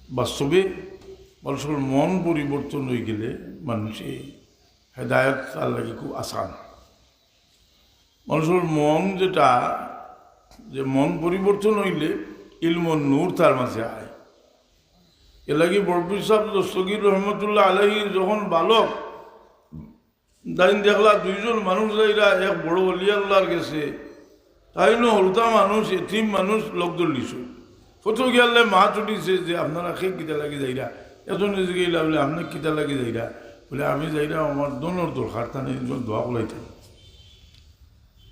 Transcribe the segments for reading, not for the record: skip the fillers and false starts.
বাস্তবে মানুষের মন পরিবর্তন হয়ে গেলে মানুষে হেদায়ত তার লাগে খুব আসান। মানুষের মন যেটা যে মন পরিবর্তন হইলে ইলমন নূর তার মাঝে আয়। এ লাগে বরফির সাহেব দস্তগীর রহমতুল্লাহ আলাইহির যখন বালক দাইন দেখলা দুইজন মানুষ যাইরা এক বড় অলি আল্লাহর গেছে, তাই হলতা মানুষ এতিম মানুষ লোক ধরলিস ফটো গিয়ালে মা চুটিছে যে আপনারা খে কিতা লাগে যাইরা এজন গেলা বলে আপনার কিতা লাগে যাইরা বলে আমি যাইরা আমার দোনোর দরকার তা নিয়ে দোয়া করাইতেন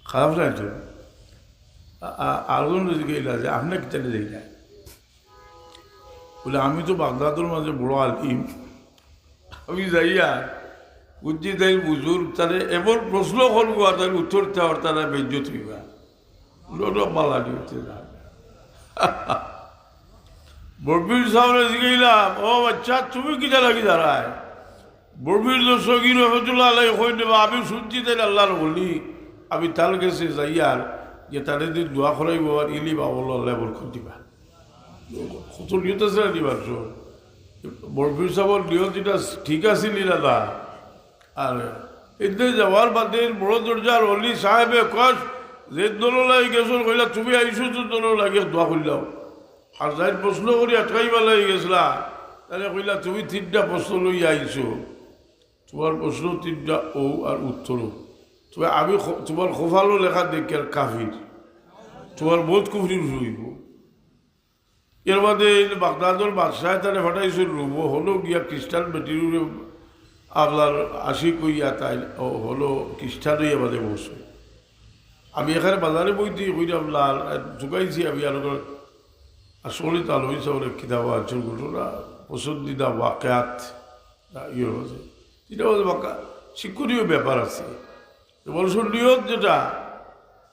খারাপ যাইতো আরজন গেলা যে আপনার কিতালে যাইরা বলে আমি তো বাগদাদের মাঝে বড় আলিম, আমি যাইয়া বুঝছি তাই বুজুর তারে এমন প্রশ্ন করবো আর তার উত্তর দেওয়ার তারা বেজ্জত হইবা বালা দিতে বরবির সামনে গেলাম ও বাচ্চা তুমি কিটা লাগি দাঁড়ায় বরবির দর্শকীর রহমতুল্লাহ আলাই হয়ে নেবা আমি শুনছি তাই আল্লাহর বলি আমি তার গেছে যাইয়ার যে তাদের দিন দোয়া করাইব আর ইলি বাবুল্লাহ বরকত দিবা কত নিয়ত আছে না দিবার বরবির সাহর নিয়ত যেটা ঠিক আছে নি দাদা। আর এতে যাওয়ার বাদে বড় দরজার অলি সাহেবে কস যে দল লাগে গেছো কইলা তুমি আইসো তো দল লাগে দোয়া করলাম আর যাই প্রশ্ন করি আটকাইবা লাগে গেছিলা তাহলে কইলা তুমি তিনটা প্রশ্ন লই আইছো, তোমার প্রশ্ন তিনটা ও আর উত্তরও তবে আমি তোমার খোফালো লেখা দেখি আর কাফির তোমার বোধ কুফরি হইব। এর বাদে বাগদাদর বাদশাহ তাহলে ফাটাইছিল রুবো হলো গিয়া খ্রিস্টান বেটির আপনার আশি কইয়া তাই হলো খ্রিস্টান হইয়া বাদে বসে আমি এখানে বাজারে বইতে কইলাম লাল ঢুকাইছি আমি আর আসলে তাল হয়েছে ওরা কিতাব আচল ঘটনা পছন্দিদা ওয়াকাত ইয়ে হয়েছে এটা বাঁকা শিক্ষণীয় ব্যাপার আছে। বলছেন নিয়ত যেটা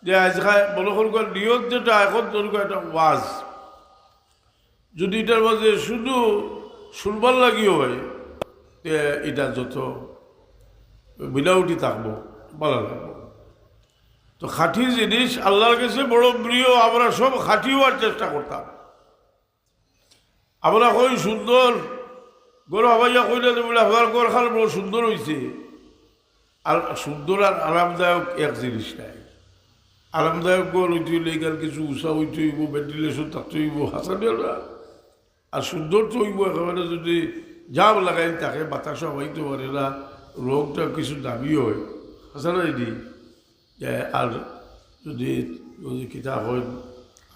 যে আজকাল বলখনকার নিয়ত যেটা এখন তোর একটা ওয়াজ যদি এটার মাঝে শুধু শুনবার লাগিও হয় এটা যত মিলাউটি থাকবো ভালো লাগবো। তো খাঁটি জিনিস আল্লাহর কাছে বড় প্রিয়, আমরা সব খাঁটি হওয়ার চেষ্টা করতাম। আমরা কই সুন্দর গরু হবাইয়া কইলে বলে আমার গর খাল বড় সুন্দর হয়েছে, আর সুন্দর আর আরামদায়ক এক জিনিস নাই। আরামদায়ক গর হইতে হইলে এখানে কিছু উষা হইতে হইব, ভেন্টিলেশন থাকতে হইব, হাসানিয়া আর সুন্দর তো হইব একেবারে যদি জাম লাগাই তাকে বাতাসা হইতে পারে না, রোগটা কিছু দামি হয় হাসানা দিদি আর যদি কিতাব হয়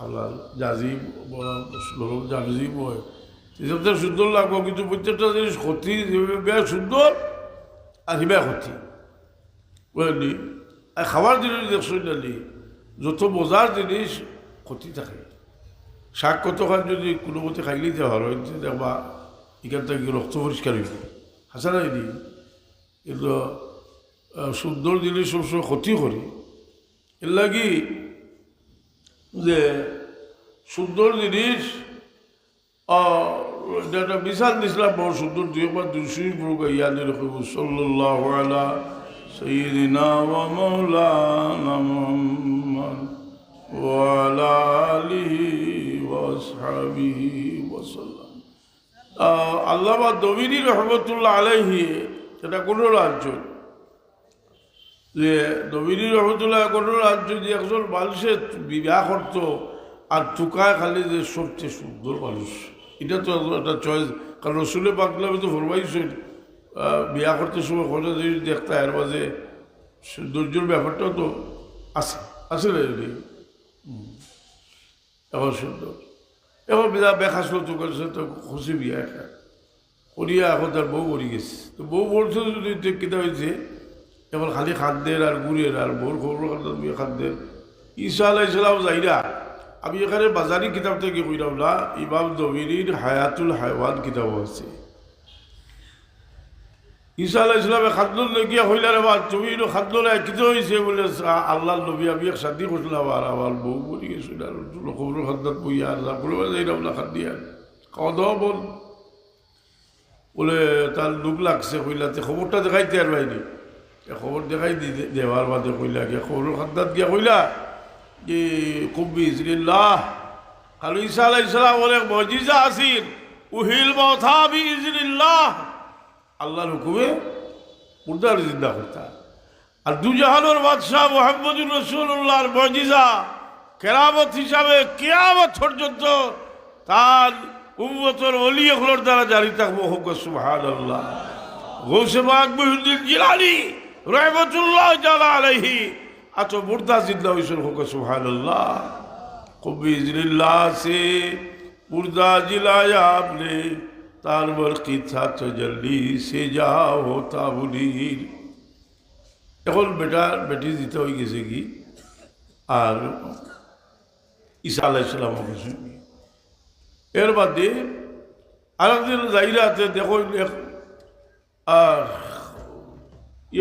আপনার জাজিব লোক জাজিব হয় সেসবটা সুন্দর লাগবো, কিন্তু প্রত্যেকটা জিনিস ক্ষতি বেশ সুন্দর আর হিবা ক্ষতি বুঝলি। আর খাবার জিনিস দেখছেন জানি যত মজার জিনিস ক্ষতি থাকে। শাক কতখান যদি কোনো মতে খাইলেই দেওয়া হয় দেখবা এখান থেকে রক্ত পরিষ্কার হইব হাসানা দিদি। কিন্তু সুন্দর জিনিস সবসময় ক্ষতি করি এর লাগি যে সুন্দর জিনিস একটা বিশাল দিছিলাম বড় সুন্দর দুই একবার দুশোই বড় ইয়াদ রাখব সাল্লাল্লাহু আলা সাইয়্যিদিনা ওয়া মাওলানা মুহাম্মদ ওয়া আলা আলিহি ওয়া আসহাবিহি ওয়া সাল্লাম। আল্লামা দবিনী রহমতুল্লাহ আলাইহি এটা কোনো রাজ্য যে দবিনী রহমতুল্লাহ কোনো রাজ্য যে একজন মানুষের বিবাহ করতো আর টুকায় খালি যে সবচেয়ে সুন্দর মানুষ, এটা তো একটা চয়েস। কারণ রসুলে পাকলামে তো ফরমাইছেন বিয়া করতে সময় কোনো জিনিস দেখতে এর মাঝে সৌন্দর্যের ব্যাপারটাও তো আছে আছে না এখন সুন্দর। এখন বিদা বেখাসলো তো করছে তো খুশি বিয়া একটা করিয়া এখন তার বউ মরি গেছে। তো বউ বলছে যদি কিতা হয়েছে এখন খালি খাদ্যের আর গুড়ের আর বউর খবর খাদ্যের। ঈসা আলাইহিস সালাম যাইরা আমি এখানে বাজারি কিতাব থেকে কইলাম না, ইমাম দবিরির হায়াতুল হায়ওয়ান কিতাব আছে। ঈসা আলাইহিস সালামে খাদ্য লেগিয়া হইলা রে বা তুমি খাদ্য নাই কিতে হয়েছে বলে আল্লাহ নবী আমি এক শাদি করছিলাম আর আমার বউ মরি গেছিল আর খবর খাদ্যাত বইয়া আর বলে যাইলাম না খাদ্যিয়া খাওয়া দাওয়া বল বলে তার দুঃখ লাগছে কইলাতে খবরটা দেখাইতে আর বাইনি খবর দেখাই দেওয়ার বাদে কইলা গিয়া খবর খাদ্যাত গিয়া কইলা যে খুব বিজলিল্লাহ কালু ঈসা আলাইহিস সালাম অনেক মজিজা আছিল উহিল মাউতা বিইজনিল্লাহ, আল্লাহর হুকুমে মুর্দার জিন্দা করতা। আর দুজাহানের বাদশাহ মুহাম্মদুর রাসূলুল্লাহর মুজিজা কেরামত হিসাবে কিয়ামত পর্যন্ত তার উম্মতের ওলি হলোর দ্বারা জারি থাকবো। হোক সুবহানাল্লাহ। গৌসে পাক মুহিউদ্দিন জিলানী রহমাতুল্লাহ তাআলা আলাইহি আত মুর্দা জিন্দা হইছেন। হোক সুবহানাল্লাহ। বিইজনিল্লাহ से मुर्दा जिलाया आपने तारवर की था तजल्ली से जा होता बुनीर। এখন বেটি দিতে হয়ে গেছে কি আর ঈসা আলাইহিস সালাম গেছে। এর বাদে আরেকদিন যাইরাতে দেখো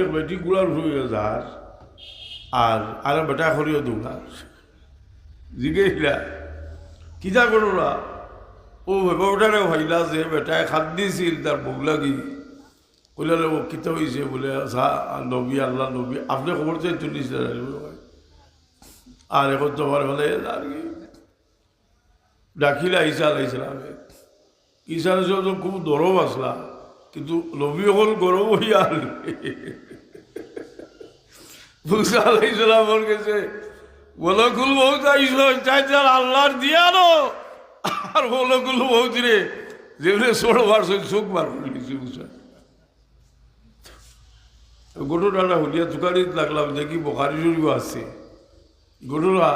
এক বেটি গুলার হয়ে যার আর বেটা করিও দুলার জিগেইলা কিতা করো না। ও বেটারে ভাইলা যে বেটায় খাদ দিয়েছিল তার ভোগ লাগি কইলে ও কিতা হয়েছে বলে নবী আল্লাহ নবী আপনি খবর চাই তুলিস আর এখন তোমার হলে আর কি ডাকিলা ঈসা আলাইহিস সালামে। ঈসা আলাইহিস সালাম খুব দরব আসলা, কিন্তু নবী হল গরম হইয়া মুসা আলাইহিস সালামের কাছে বলকুল বহুত আইসো চাইতার আল্লাহর দিয়ানো আর বলকুল বহুত রে যেগুলো ষোলো মারছ চোখ মার ঘটনাটা হলিয়া তুকারিত লাগলাম দেখি বোখারি শরীফ আছে ঘটনা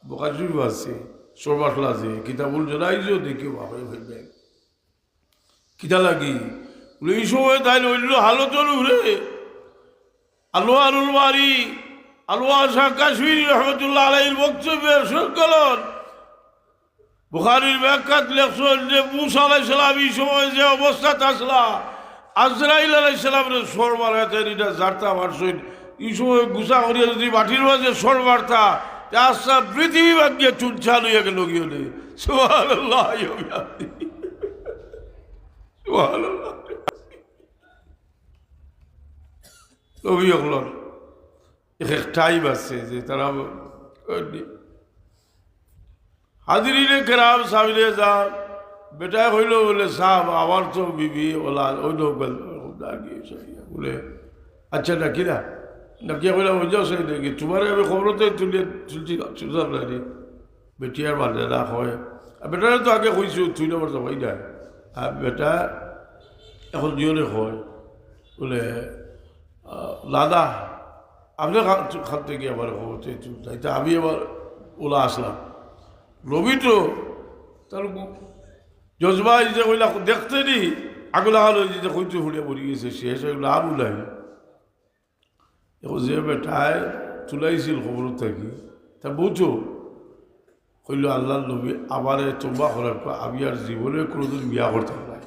বোখারি শরীফ আছে সরবাসলা আছে কিতাবুল জনাইছো দেখি ভাবে ভাইবেন কিতা লাগি বলে এই সময় তাই হইল হালতর উড়ে আলোয়া আলুল বাড়ি আলোয়া শাহ কাশ্মীরি রহমতুল্লাহ আলাইহির বক্তব্যের সংকলন বুখারীর ব্যাখ্যাত লেখছেন যে মুসা আলাইহিস সালাম এই সময় যে অবস্থাতে আসলা আজরাইল আলাইহিস সালামের সর মারাতে এটা জারতা মারছেন এই সময় গুছা করিয়া যদি মাটির মাঝে সর মারতা আচ্ছা পৃথিবী ভাগ্যে চুনছান হইয়া গেল গিয়ে সুবহানাল্লাহ সুবহানাল্লাহ। নবী হলেন এক টাইম আছে যে তারা হাজিরিনে কেরাম সামনে যা বেটা হইল বলে সাহ আমার তো বিবি ওলা ওইল বলে আচ্ছা ডাকি না ডাকিয়া বলে ওই যাও সেই নাকি তোমার আমি খবরতে তুলছিলাম না রে বেটিয়ার মানে না হয় বেটারে তো আগে কইছো তুই আমার তো ভাই না আর বেটা এখন জিওনে হয় বলে দাদা আপনি খান থেকে আমার খবরতে তাই তা আমি আবার ওলা আসলাম রবি তো তার জজবা যে ওইলা দেখতে নি আগলা হাল ওই যে কইতে হুড়িয়া পড়ি গেছে শেষ ওইগুলো আর উলাই এখন যে বেটায় তুলাইছিল খবর থাকি তা বুঝো কইল আল্লাহ নবী আবার তোবা করার পর আমি আর জীবনে কোনোদিন বিয়া করতে পারি